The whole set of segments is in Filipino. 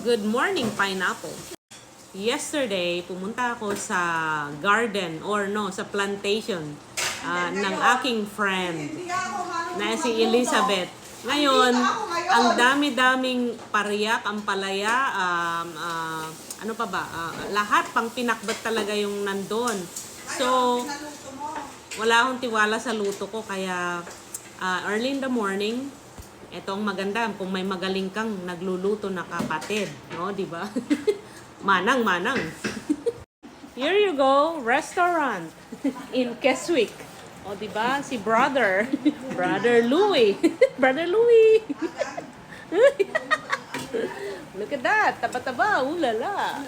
Good morning, pineapple. Yesterday, pumunta ako sa garden or sa plantation ng aking friend na si Elizabeth. Ngayon, ang dami-daming pariyak, ampalaya, ano pa ba? Lahat pang pinakbat talaga yung nandun. So, wala akong tiwala sa luto ko kaya early in the morning, etong maganda kung may magaling kang nagluluto na kapatid, no, di ba? Manang. Here you go, restaurant in Keswick. O, di ba? Si brother Louie. Brother Louie. Look at that, taba-taba, ulala.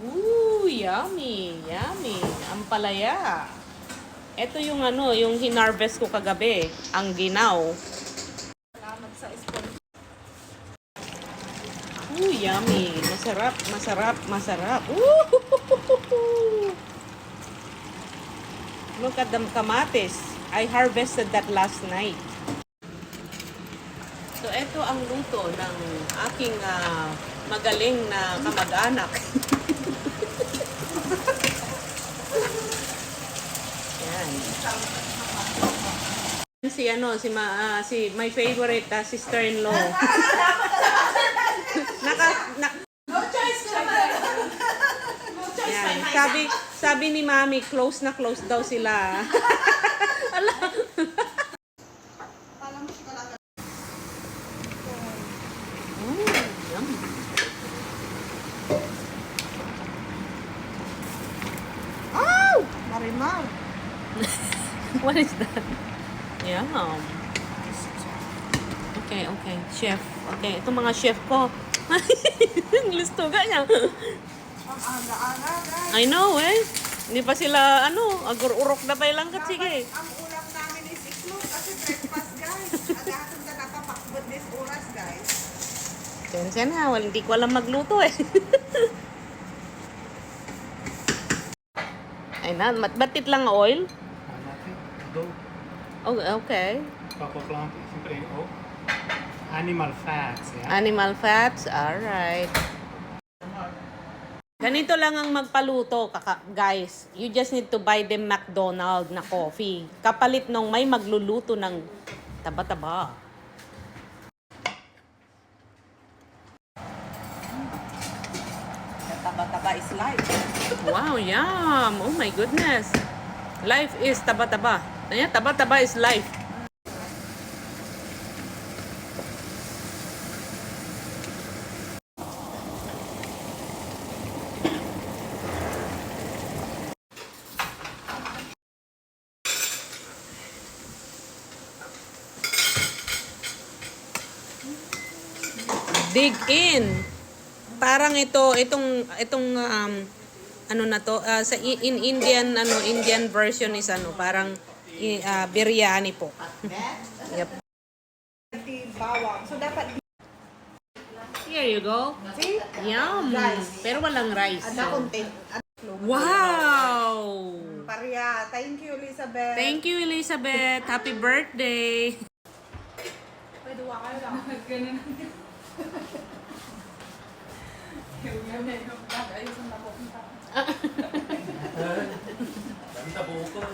Ooh, yummy. Ampalaya. Ito yung yung hinarvest ko kagabi, ang ginaw. Ooh, yummy. Masarap. Ooh! Look at the kamatis. I harvested that last night. So, ito ang luto ng aking magaling na kamag-anak. Yan. Si my favorite sister-in-law. No choice naman. No choice. Yan. Sabi ni Mami, close daw sila. Ala. Yum. Oh! Marimar. What is that? Yum. Okay. Chef. Okay, itong mga chef ko. Gusto ka niya. Ang aga-aga, guys. I know Hindi pa sila, agur-urok na pa ilang kat, sige. Ang ulam namin is iklog kasi breakfast, guys. Agahan ka nakapakbod this oras, guys. Sensen ha, hindi ko alam magluto Ay na, batit lang oil? Go. Oh, okay. Papaplant, siyempre, animal fats, yeah? Animal fats, alright. Ganito lang ang magpaluto, guys. You just need to buy them McDonald's na coffee. Kapalit nung may magluluto ng taba-taba. Taba-taba is life. Wow, yum! Oh my goodness. Life is taba-taba. Ayan, taba-taba is life. Dig in. Parang itong sa Indian Indian version is parang biryani po. Yep. Bawang. So, dapat Here you go. see? Yum. Rice. Pero walang rice. Ada content. Wow. Paria. Thank you, Elizabeth. Thank you, Elizabeth. Happy birthday. Pwede wa kayo lang. Ganun. Ayusin na po. Dami tabuko.